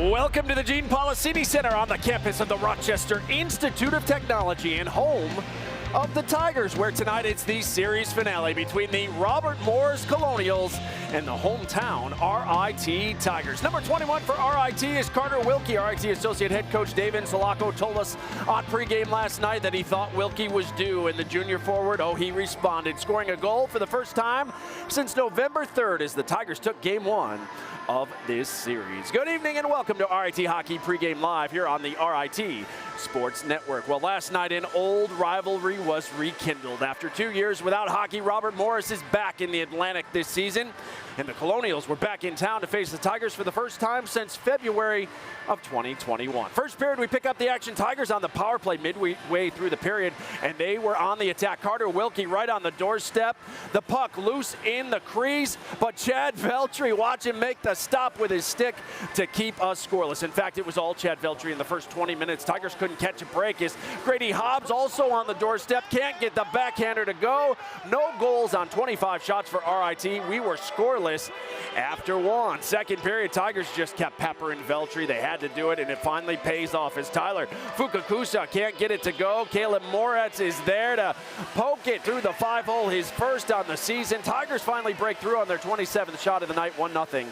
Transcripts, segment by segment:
Welcome to the Gene Policini Center on the campus of the Rochester Institute of Technology and home of the Tigers, where tonight it's the series finale between the Robert Morris Colonials and the hometown RIT Tigers. Number 21 for RIT is Carter Wilkie. RIT Associate Head Coach David Zalako told us on pregame last night that he thought Wilkie was due, and the junior forward, he responded, scoring a goal for the first time since November 3rd as the Tigers took game one of this series. Good evening and welcome to RIT Hockey Pregame Live here on the RIT Sports Network. Well, last night an old rivalry was rekindled. After 2 years without hockey, Robert Morris is back in the Atlantic this season, and the Colonials were back in town to face the Tigers for the first time since February of 2021. First period, we pick up the action. Tigers on the power play midway through the period, and they were on the attack. Carter Wilkie right on the doorstep. The puck loose in the crease, but Chad Veltri, watch him make the stop with his stick to keep us scoreless. In fact, it was all Chad Veltri in the first 20 minutes. Tigers couldn't catch a break as Grady Hobbs also on the doorstep. Can't get the backhander to go. No goals on 25 shots for RIT. We were scoreless after one. Second period, Tigers just kept peppering Veltri. They had to do it, and it finally pays off as Tyler Fukakusa can't get it to go. Caleb Moretz is there to poke it through the 5-hole, his first on the season. Tigers finally break through on their 27th shot of the night, 1-0.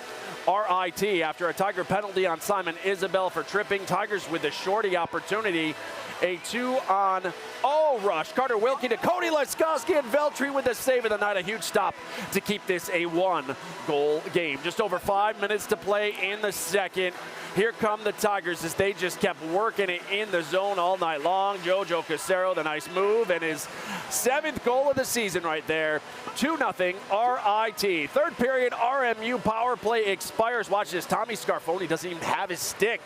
RIT after a Tiger penalty on Simon Isabel for tripping. Tigers with the shorty opportunity. A 2-on-0 rush. Carter Wilkie to Cody Leskoski, and Veltri with the save of the night. A huge stop to keep this a one-goal game. Just over 5 minutes to play in the second. Here come the Tigers as they just kept working it in the zone all night long. Jojo Casero, the nice move, and his 7th goal of the season right there. 2-0 RIT. Third period, RMU power play expires. Watch this. Tommy Scarfoni doesn't even have his stick.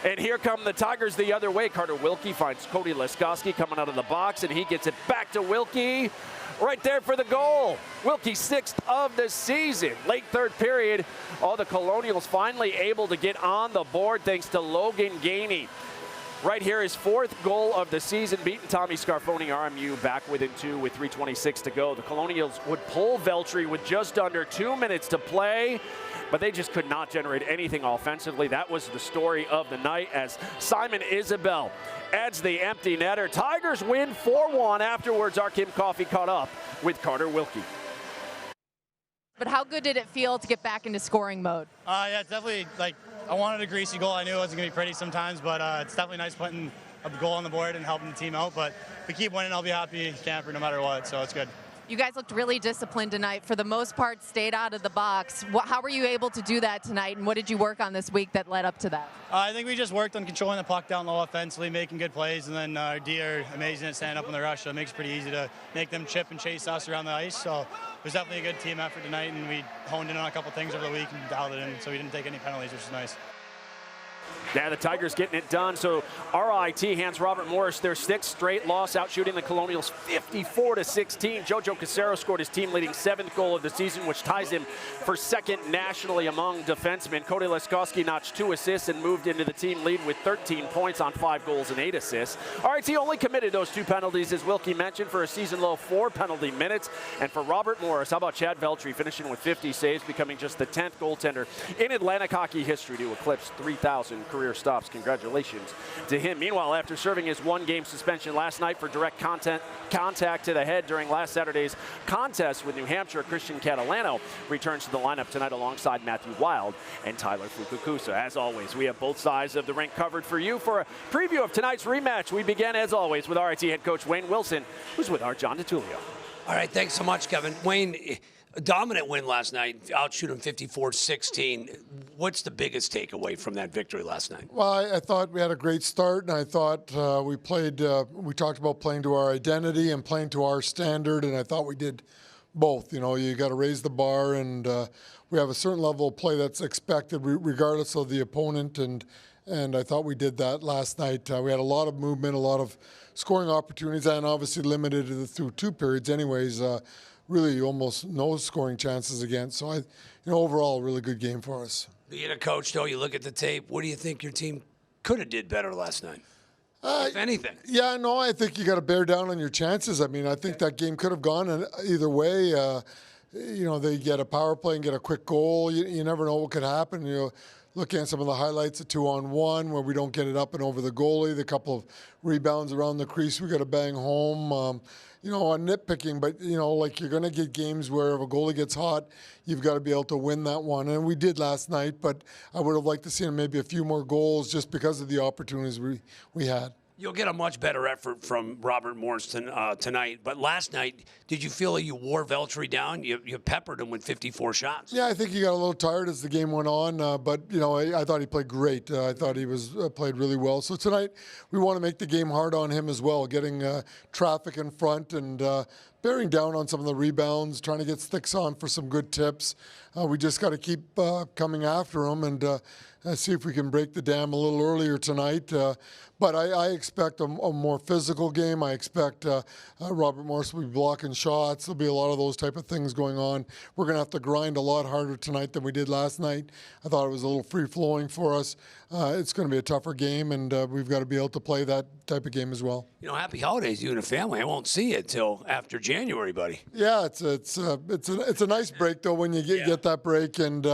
And here come the Tigers the other way. Carter Wilkie finds Cody Leskoski coming out of the box, and he gets it back to Wilkie. Right there for the goal. Wilkie 6th of the season. Late third period, the Colonials finally able to get on the board thanks to Logan Gainey. Right here, his 4th goal of the season, beating Tommy Scarfoni. RMU back within 2 with 3:26 to go. The Colonials would pull Veltri with just under 2 minutes to play, but they just could not generate anything offensively. That was the story of the night as Simon Isabel adds the empty netter. Tigers win 4-1. Afterwards, our Kim Coffey caught up with Carter Wilkie. But how good did it feel to get back into scoring mode? Yeah, it's definitely, I wanted a greasy goal. I knew it wasn't going to be pretty sometimes, but it's definitely nice putting a goal on the board and helping the team out. But if we keep winning, I'll be happy camper no matter what, so it's good. You guys looked really disciplined tonight. For the most part, stayed out of the box. How were you able to do that tonight, and what did you work on this week that led up to that? I think we just worked on controlling the puck down low offensively, making good plays, and then our D are amazing at standing up in the rush, so it makes it pretty easy to make them chip and chase us around the ice. So it was definitely a good team effort tonight, and we honed in on a couple things over the week and dialed it in, so we didn't take any penalties, which is nice. Yeah, the Tigers getting it done. So RIT hands Robert Morris their 6th straight loss, out shooting the Colonials 54-16. Jojo Casero scored his team-leading 7th goal of the season, which ties him for 2nd nationally among defensemen. Cody Leskoski notched 2 assists and moved into the team lead with 13 points on 5 goals and 8 assists. RIT only committed those 2 penalties, as Wilkie mentioned, for a season-low 4 penalty minutes. And for Robert Morris, how about Chad Veltri finishing with 50 saves, becoming just the 10th goaltender in Atlantic hockey history to eclipse 3,000 career stops. Congratulations to him. Meanwhile, after serving his 1-game suspension last night for direct contact to the head during last Saturday's contest with New Hampshire, Christian Catalano returns to the lineup tonight alongside Matthew Wild and Tyler Fukakusa. As always, we have both sides of the rink covered for you. For a preview of tonight's rematch, we begin, as always, with RIT head coach Wayne Wilson, who's with our John DiTullio. All right, thanks so much, Kevin. Wayne, a dominant win last night, outshoot them 54-16. What's the biggest takeaway from that victory last night? Well, I thought we had a great start, and I thought we talked about playing to our identity and playing to our standard, and I thought we did both. You know, you got to raise the bar, and we have a certain level of play that's expected regardless of the opponent, and I thought we did that last night. We had a lot of movement, a lot of scoring opportunities, and obviously limited through 2 periods anyways. Really almost no scoring chances against. So, overall, really good game for us. Being a coach, though, you look at the tape, what do you think your team could have did better last night, if anything? Yeah, no, I think you got to bear down on your chances. I mean, I think that game could have gone either way. They get a power play and get a quick goal. You never know what could happen. looking at some of the highlights, a 2-on-1 where we don't get it up and over the goalie, the couple of rebounds around the crease we got to bang home. You know, on nitpicking, but, you know, like you're going to get games where if a goalie gets hot, you've got to be able to win that one. And we did last night, but I would have liked to see maybe a few more goals just because of the opportunities we had. You'll get a much better effort from Robert Morris tonight. But last night, did you feel like you wore Veltri down? You peppered him with 54 shots. Yeah, I think he got a little tired as the game went on. But, you know, I thought he played great. I thought he played really well. So tonight, we want to make the game hard on him as well, getting traffic in front and bearing down on some of the rebounds, trying to get sticks on for some good tips. We just got to keep coming after him and see if we can break the dam a little earlier tonight. But I expect a more physical game. I expect Robert Morris will be blocking shots. There'll be a lot of those type of things going on. We're going to have to grind a lot harder tonight than we did last night. I thought it was a little free-flowing for us. It's going to be a tougher game, and we've got to be able to play that type of game as well. You know, happy holidays, you and the family. I won't see you till after January, buddy. Yeah, it's a nice break, though, when you get that break. And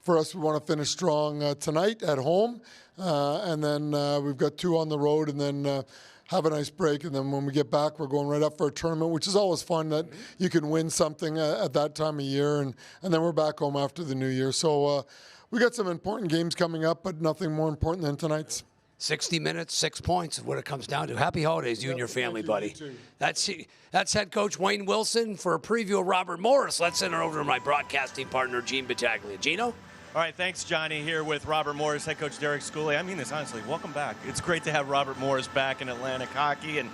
for us, we want to finish strong tonight at home. And then we've got 2 on the road, and then have a nice break. And then when we get back, we're going right up for a tournament, which is always fun that you can win something at that time of year. And then we're back home after the new year. So we got some important games coming up, but nothing more important than tonight's. 60 minutes, 6 points is what it comes down to. Happy holidays, you and your family, buddy. That's head coach Wayne Wilson for a preview of Robert Morris. Let's send it over to my broadcasting partner, Gene Battaglia. Gino? All right, thanks, Johnny, here with Robert Morris, head coach Derek Schooley. I mean this honestly. Welcome back. It's great to have Robert Morris back in Atlantic hockey. And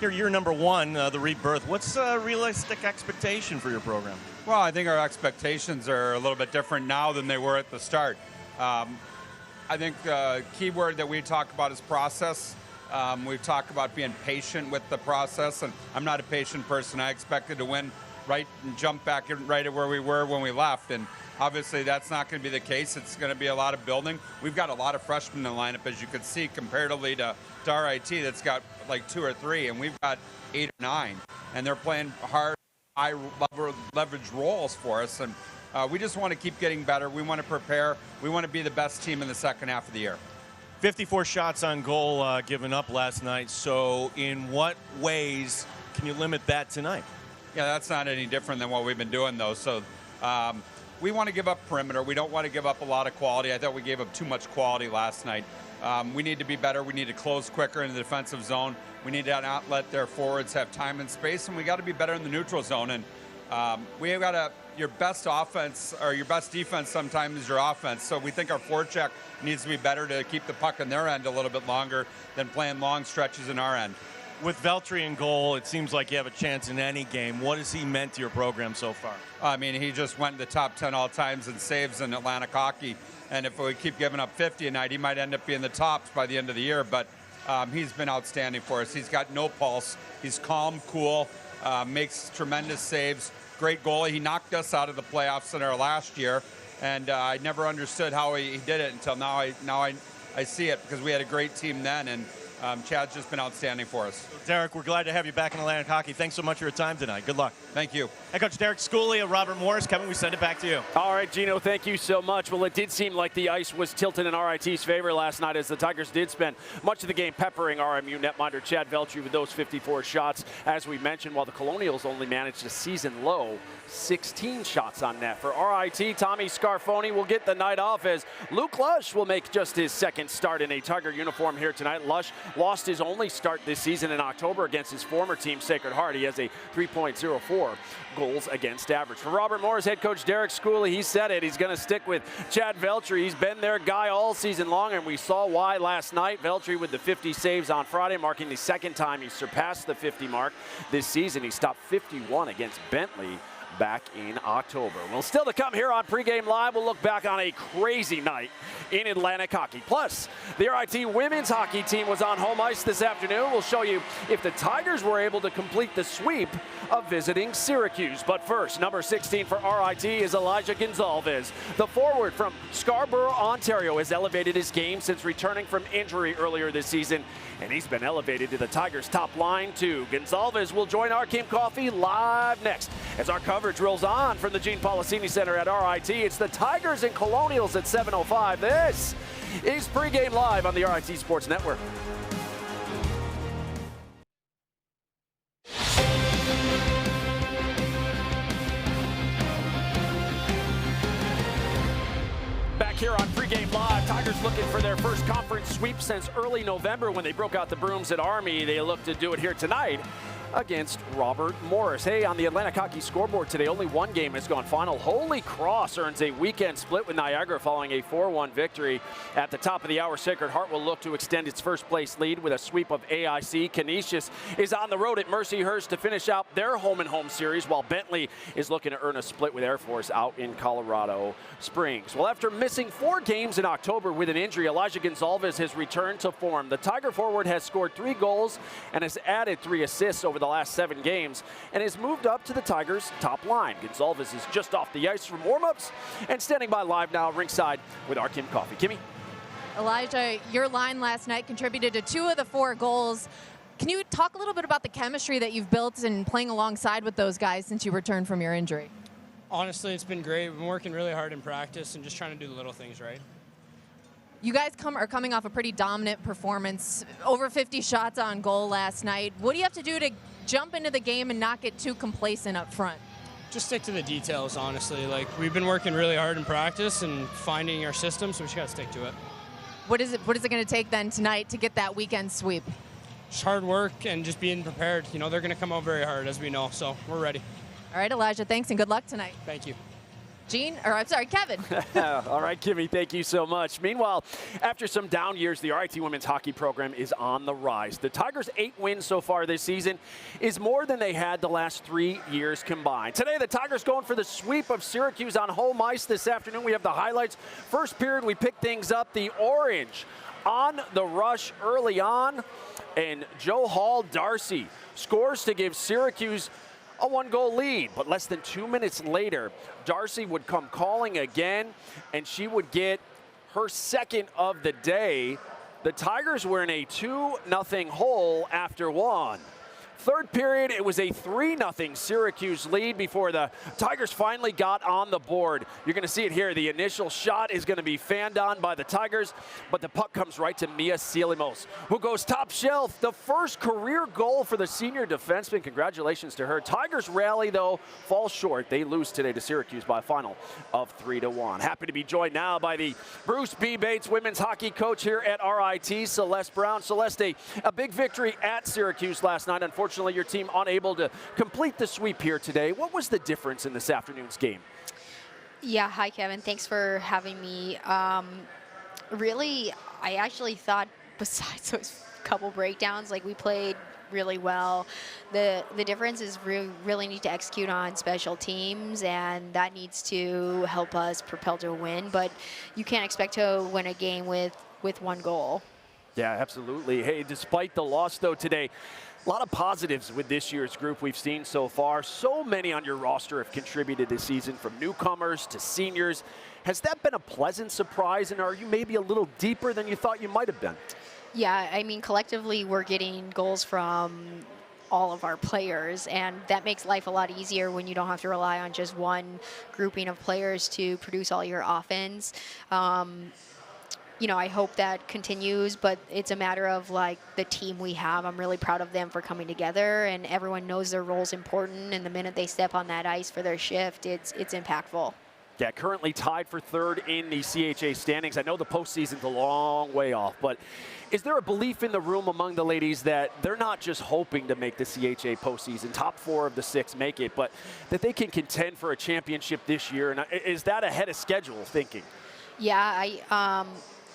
here, year number 1, the rebirth. What's a realistic expectation for your program? Well, I think our expectations are a little bit different now than they were at the start. I think the key word that we talk about is process. We've talked about being patient with the process, and I'm not a patient person. I expected to win right and jump back right at where we were when we left, and obviously that's not going to be the case. It's going to be a lot of building. We've got a lot of freshmen in the lineup, as you can see, comparatively to RIT that's got like 2 or 3, and we've got 8 or 9, and they're playing hard, high leverage roles for us, and we just want to keep getting better. We want to prepare. We want to be the best team in the second half of the year. 54 shots on goal given up last night. So in what ways can you limit that tonight? Yeah, that's not any different than what we've been doing, though. So we want to give up perimeter. We don't want to give up a lot of quality. I thought we gave up too much quality last night. We need to be better. We need to close quicker in the defensive zone. We need to not let their forwards have time and space, and we got to be better in the neutral zone. And we have got to. Your best offense or your best defense sometimes is your offense. So we think our forecheck needs to be better to keep the puck in their end a little bit longer than playing long stretches in our end. With Veltri in goal, it seems like you have a chance in any game. What has he meant to your program so far? I mean, he just went in the top 10 all times in saves in Atlantic hockey. And if we keep giving up 50 a night, he might end up being the tops by the end of the year. But he's been outstanding for us. He's got no pulse. He's calm, cool, makes tremendous saves. Great goalie. He knocked us out of the playoffs in our last year, and I never understood how he did it until now. I see it because we had a great team then, and Chad's just been outstanding for us. Derek, we're glad to have you back in Atlantic hockey. Thanks so much for your time tonight. Good luck. Thank you. Head coach Derek Schooley, Robert Morris. Kevin, we send it back to you. All right, Gino, thank you so much. Well, it did seem like the ice was tilted in RIT's favor last night as the Tigers did spend much of the game peppering RMU netminder Chad Veltri with those 54 shots. As we mentioned, while the Colonials only managed a season low 16 shots on net. For RIT, Tommy Scarfoni will get the night off as Luke Lush will make just his second start in a Tiger uniform here tonight. Lush lost his only start this season in October against his former team, Sacred Heart. He has a 3.04 goals against average. For Robert Morris, head coach Derek Schooley, he said it. He's going to stick with Chad Veltri. He's been their guy all season long, and we saw why last night. Veltri with the 50 saves on Friday, marking the second time he surpassed the 50 mark this season. He stopped 51 against Bentley back in October. Well, still to come here on Pregame Live, we'll look back on a crazy night in Atlantic hockey. Plus, the RIT women's hockey team was on home ice this afternoon. We'll show you if the Tigers were able to complete the sweep of visiting Syracuse. But first, number 16 for RIT is Elijah Gonzalez. The forward from Scarborough, Ontario, has elevated his game since returning from injury earlier this season, and he's been elevated to the Tigers' top line too. Gonzalez will join our Kim Coffee live next as our coverage coverage rolls on from the Gene Policini Center at RIT. It's the Tigers and Colonials at 7:05. This is Pregame Live on the RIT Sports Network. Back here on Pregame Live, Tigers looking for their first conference sweep since early November when they broke out the brooms at Army. They look to do it here tonight against Robert Morris. Hey, on the Atlantic Hockey scoreboard today, only one game has gone final. Holy Cross earns a weekend split with Niagara following a 4-1 victory. At the top of the hour, Sacred Heart will look to extend its first place lead with a sweep of AIC. Canisius is on the road at Mercyhurst to finish out their home-and-home series, while Bentley is looking to earn a split with Air Force out in Colorado Springs. Well, after missing 4 games in October with an injury, Elijah Gonzalez has returned to form. The Tiger forward has scored 3 goals and has added 3 assists over the last 7 games and has moved up to the Tigers' top line. Gonzalez is just off the ice from warm-ups and standing by live now ringside with our Kim Coffey. Kimmy? Elijah, your line last night contributed to 2 of the 4 goals. Can you talk a little bit about the chemistry that you've built in playing alongside with those guys since you returned from your injury? Honestly, it's been great. We've been working really hard in practice and just trying to do the little things right. You guys are coming off a pretty dominant performance, over 50 shots on goal last night. What do you have to do to jump into the game and not get too complacent up front? Just stick to the details, honestly. Like, we've been working really hard in practice and finding our system, so we just got to stick to it. What is it going to take then tonight to get that weekend sweep? Just hard work and just being prepared. You know, they're going to come out very hard, as we know, so we're ready. All right, Elijah, thanks and good luck tonight. Thank you. Kevin. All right, Kimmy, thank you so much. Meanwhile, after some down years, the RIT women's hockey program is on the rise. The Tigers' 8 wins so far this season is more than they had the last 3 years combined. Today, the Tigers going for the sweep of Syracuse on home ice. This afternoon, we have the highlights. First period, we pick things up. The Orange on the rush early on, and Joe Hall-Darcy scores to give Syracuse a 1-goal lead, but less than 2 minutes later, Darcy would come calling again, and she would get her second of the day. The Tigers were in a 2-0 hole after 1. Third period, it was a 3-0 Syracuse lead before the Tigers finally got on the board. You're going to see it here. The initial shot is going to be fanned on by the Tigers, but the puck comes right to Mia Sielimos, who goes top shelf. The first career goal for the senior defenseman. Congratulations to her. Tigers rally, though, fall short. They lose today to Syracuse by a final of 3-1. Happy to be joined now by the Bruce B. Bates women's hockey coach here at RIT, Celeste Brown. Celeste, a big victory at Syracuse last night. Unfortunately, your team unable to complete the sweep here today. What was the difference in this afternoon's game? Yeah, hi, Kevin. Thanks for having me. Really, I actually thought besides those couple breakdowns, like, we played really well. The difference is really need to execute on special teams, and that needs to help us propel to a win. But you can't expect to win a game with 1 goal. Yeah, absolutely. Hey, despite the loss, though, today, a lot of positives with this year's group we've seen so far. So many on your roster have contributed this season, from newcomers to seniors. Has that been a pleasant surprise, and are you maybe a little deeper than you thought you might have been? Yeah, I mean, collectively, we're getting goals from all of our players, and that makes life a lot easier when you don't have to rely on just one grouping of players to produce all your offense. You know, I hope that continues, but it's a matter of, like, the team we have. I'm really proud of them for coming together, and everyone knows their role's important, and the minute they step on that ice for their shift, it's impactful. Yeah, currently tied for 3rd in the CHA standings. I know the postseason's a long way off, but is there a belief in the room among the ladies that they're not just hoping to make the CHA postseason, top 4 of the 6 make it, but that they can contend for a championship this year? And is that ahead of schedule thinking? Yeah,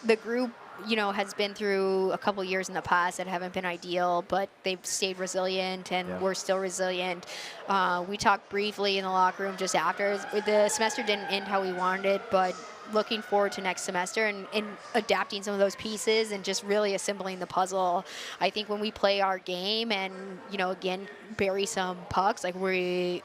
the group, you know, has been through a couple years in the past that haven't been ideal, but they've stayed resilient, and we're still resilient. We talked briefly in the locker room just after. The semester didn't end how we wanted it, but looking forward to next semester and adapting some of those pieces and just really assembling the puzzle. I think when we play our game and, you know, again, bury some pucks, like, we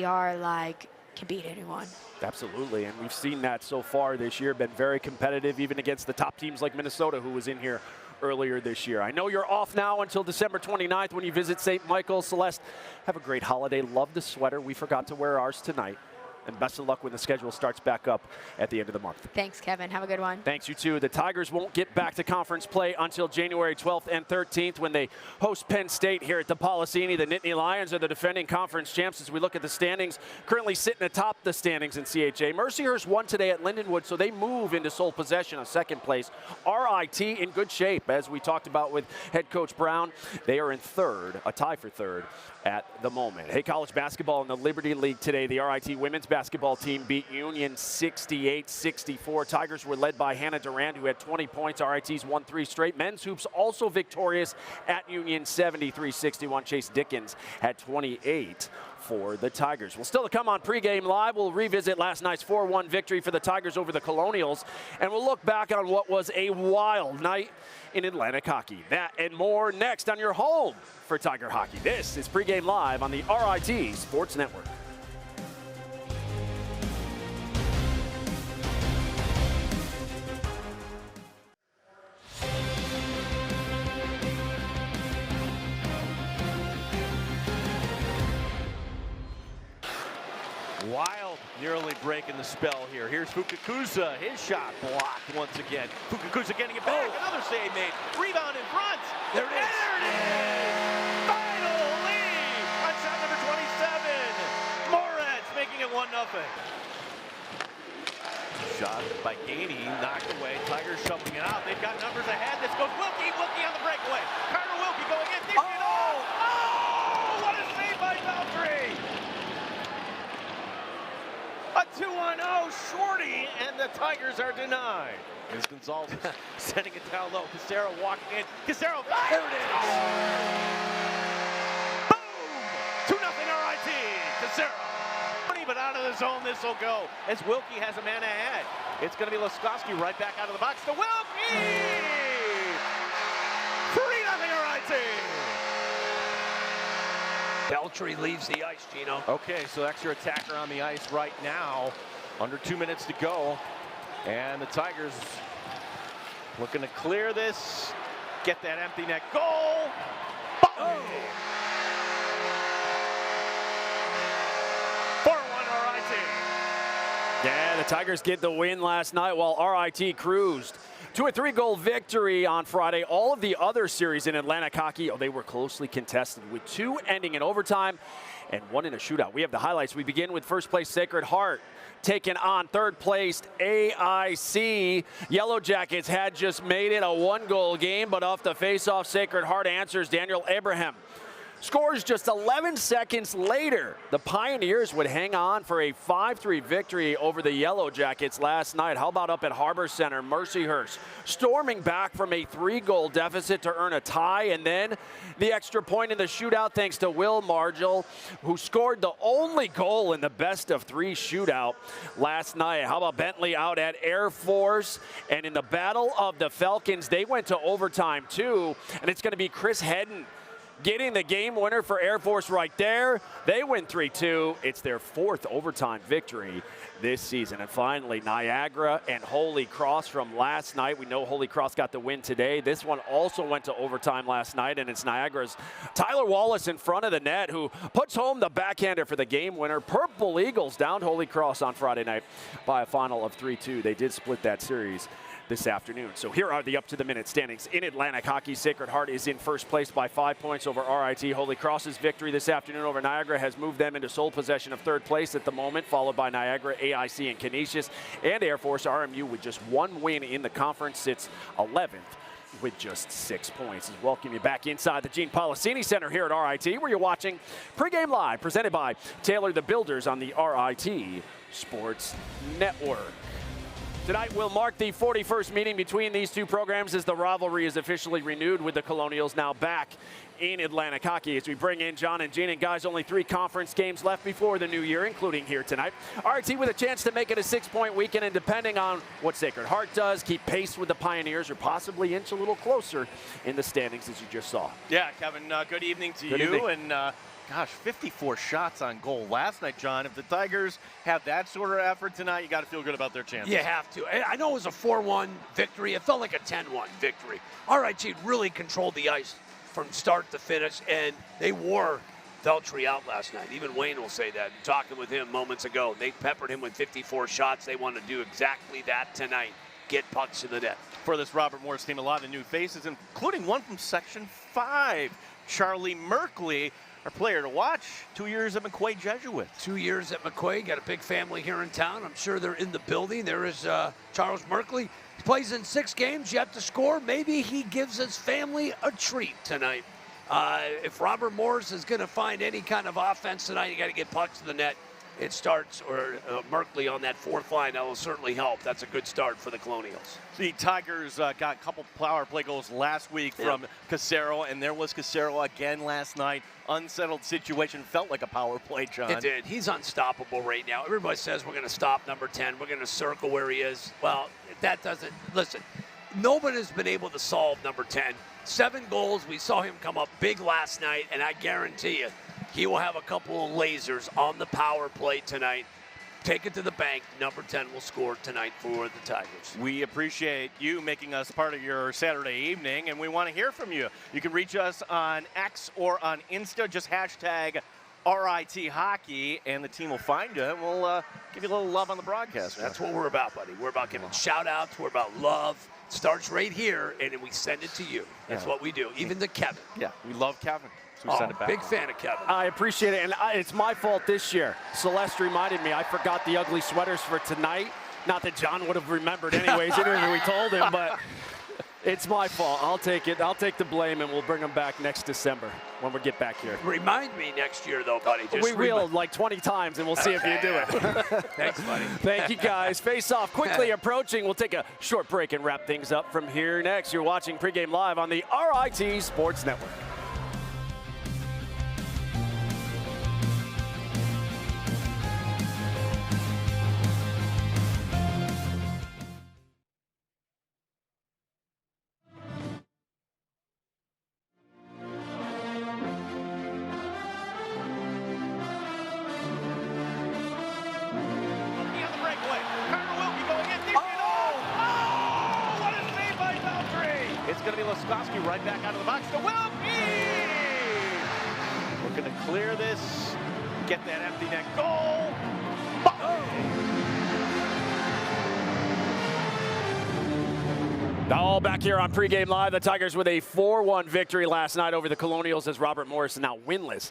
are, like, can beat anyone. Absolutely, and we've seen that so far this year. Been very competitive, even against the top teams like Minnesota, who was in here earlier this year. I know you're off now until December 29th when you visit St. Michael's. Celeste, have a great holiday. Love the sweater. We forgot to wear ours tonight. And best of luck when the schedule starts back up at the end of the month. Thanks, Kevin. Have a good one. Thanks, you too. The Tigers won't get back to conference play until January 12th and 13th when they host Penn State here at the Policini. The Nittany Lions are the defending conference champs as we look at the standings, currently sitting atop the standings in CHA. Mercyhurst won today at Lindenwood, so they move into sole possession of second place. RIT in good shape, as we talked about with head coach Brown. They are in third, a tie for third at the moment. Hey, college basketball in the Liberty League today. The RIT women's basketball team beat Union 68-64. Tigers were led by Hannah Durand, who had 20 points. RIT's won 3 straight. Men's hoops also victorious at Union 73-61. Chase Dickens had 28 for the Tigers. Well, still to come on Pregame Live, we'll revisit last night's 4-1 victory for the Tigers over the Colonials, and we'll look back on what was a wild night in Atlantic hockey. That and more next on your home for Tiger hockey. This is Pregame Live on the RIT Sports Network. Wild nearly breaking the spell here. Here's Fukakusa. His shot blocked once again. Fukakusa getting it back. Another save made. Rebound in front. There it is. There it is. Final lead on shot number 27. Moretz making it 1-0. Shot by Gainey, knocked away. Tigers shuffling it out. They've got numbers ahead. This goes Wilkie. Wilkie on the breakaway. Carter Wilkie going in. Dish it off. Oh, what a save by Valtteri. A 2-0 shorty, and the Tigers are denied. Here's Gonzalez sending it down low. Casero walking in. Casero, there it is! Boom! 2-0 RIT. Casero. But out of the zone this will go as Wilkie has a man ahead. It's going to be Laskowski right back out of the box to Wilkie! 3-0 RIT. Valtteri leaves the ice, Gino. Okay, so extra attacker on the ice right now. Under 2 minutes to go. And the Tigers looking to clear this. Get that empty net goal. Oh. 4-1 RIT. Yeah, the Tigers get the win last night while RIT cruised to a 3-goal victory on Friday. All of the other series in Atlantic hockey, they were closely contested, with 2 ending in overtime and 1 in a shootout. We have the highlights. We begin with first place Sacred Heart taking on third placed AIC. Yellow Jackets had just made it a 1-goal game, but off the face-off, Sacred Heart answers. Daniel Abraham scores just 11 seconds later. The Pioneers would hang on for a 5-3 victory over the Yellow Jackets last night. How about up at Harbor Center, Mercyhurst storming back from a 3-goal deficit to earn a tie, and then the extra point in the shootout thanks to Will Margell, who scored the only goal in the best-of-3 shootout last night. How about Bentley out at Air Force? And in the Battle of the Falcons, they went to overtime too, and it's going to be Chris Hedden getting the game winner for Air Force right there. They win 3-2. It's their 4th overtime victory this season. And finally, Niagara and Holy Cross from last night. We know Holy Cross got the win today. This one also went to overtime last night, and it's Niagara's Tyler Wallace in front of the net who puts home the backhander for the game winner. Purple Eagles downed Holy Cross on Friday night by a final of 3-2. They did split that series this afternoon. So here are the up-to-the-minute standings in Atlantic hockey. Sacred Heart is in first place by 5 points over RIT. Holy Cross's victory this afternoon over Niagara has moved them into sole possession of third place at the moment, followed by Niagara, AIC, and Canisius. And Air Force RMU, with just 1 win in the conference, sits 11th with just 6 points. As welcome you back inside the Gene Policini Center here at RIT, where you're watching Pregame Live, presented by Taylor the Builders on the RIT Sports Network. Tonight will mark the 41st meeting between these two programs as the rivalry is officially renewed, with the Colonials now back in Atlantic hockey. As we bring in John and Gene, and guys, only 3 conference games left before the new year, including here tonight. RT with a chance to make it a 6-point weekend, and depending on what Sacred Heart does, keep pace with the Pioneers or possibly inch a little closer in the standings, as you just saw. Yeah, Kevin, good evening to Good you. evening. And Gosh, 54 shots on goal last night, John. If the Tigers have that sort of effort tonight, you got to feel good about their chances. You have to. I know it was a 4-1 victory. It felt like a 10-1 victory. RIT really controlled the ice from start to finish, and they wore Veltri out last night. Even Wayne will say that. Talking with him moments ago, they peppered him with 54 shots. They want to do exactly that tonight. Get pucks in the net. For this Robert Morris team, a lot of new faces, including one from Section 5, Charlie Merkley, our player to watch. 2 years at McQuay Jesuits. 2 years at McQuay. Got a big family here in town. I'm sure they're in the building. There is Charles Merkley. He plays in 6 games, yet to score. Maybe he gives his family a treat tonight. If Robert Morris is going to find any kind of offense tonight, you got to get pucks to the net. It starts, or Merkley on that 4th line, that will certainly help. That's a good start for the Colonials. The Tigers got a couple power play goals last week from Casero, and there was Casero again last night. Unsettled situation, felt like a power play, John. It did. He's unstoppable right now. Everybody says we're going to stop number 10. We're going to circle where he is. Well, that doesn't, listen, nobody has been able to solve number 10. 7 goals. We saw him come up big last night, and I guarantee you, he will have a couple of lasers on the power play tonight. Take it to the bank. Number 10 will score tonight for the Tigers. We appreciate you making us part of your Saturday evening, and we want to hear from you. You can reach us on X or on Insta. Just hashtag RIT Hockey, and the team will find you, and we'll give you a little love on the broadcast. That's what we're about, buddy. We're about giving shout-outs. We're about love. It starts right here, and then we send it to you. That's what we do, even to Kevin. Yeah, we love Kevin. Oh, big fan of Kevin. I appreciate it, and it's my fault this year. Celeste reminded me I forgot the ugly sweaters for tonight. Not that John would have remembered anyways, even if we told him, but it's my fault. I'll take it. I'll take the blame, and we'll bring them back next December when we get back here. Remind me next year, though, buddy. We will like 20 times, and we'll see if you do it. Thanks, buddy. Thank you, guys. Face off quickly approaching. We'll take a short break and wrap things up from here next. You're watching Pregame Live on the RIT Sports Network. Right back out of the box to Wilkie! Looking to clear this, get that empty net goal. All back here on Pregame Live. The Tigers with a 4-1 victory last night over the Colonials as Robert Morris is now winless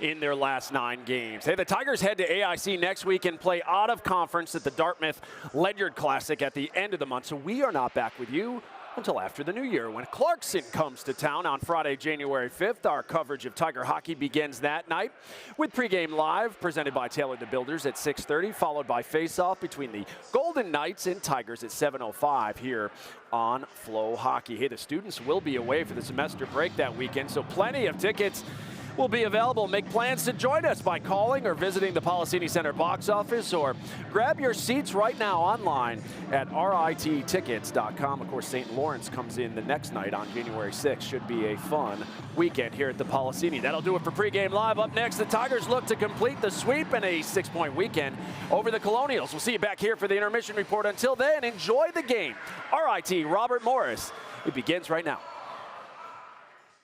in their last 9 games. Hey, the Tigers head to AIC next week and play out of conference at the Dartmouth Ledyard Classic at the end of the month. So we are not back with you until after the new year when Clarkson comes to town on Friday, January 5th. Our coverage of Tiger hockey begins that night with Pregame Live presented by Taylor the Builders at 6:30, followed by face-off between the Golden Knights and Tigers at 7:05 here on Flow Hockey. Hey, the students will be away for the semester break that weekend, so plenty of tickets will be available. Make plans to join us by calling or visiting the Policini Center box office, or grab your seats right now online at rittickets.com. Of course, St. Lawrence comes in the next night on January 6th. Should be a fun weekend here at the Policini. That'll do it for Pregame Live. Up next, the Tigers look to complete the sweep in a 6-point weekend over the Colonials. We'll see you back here for the intermission report. Until then, enjoy the game. RIT Robert Morris. It begins right now.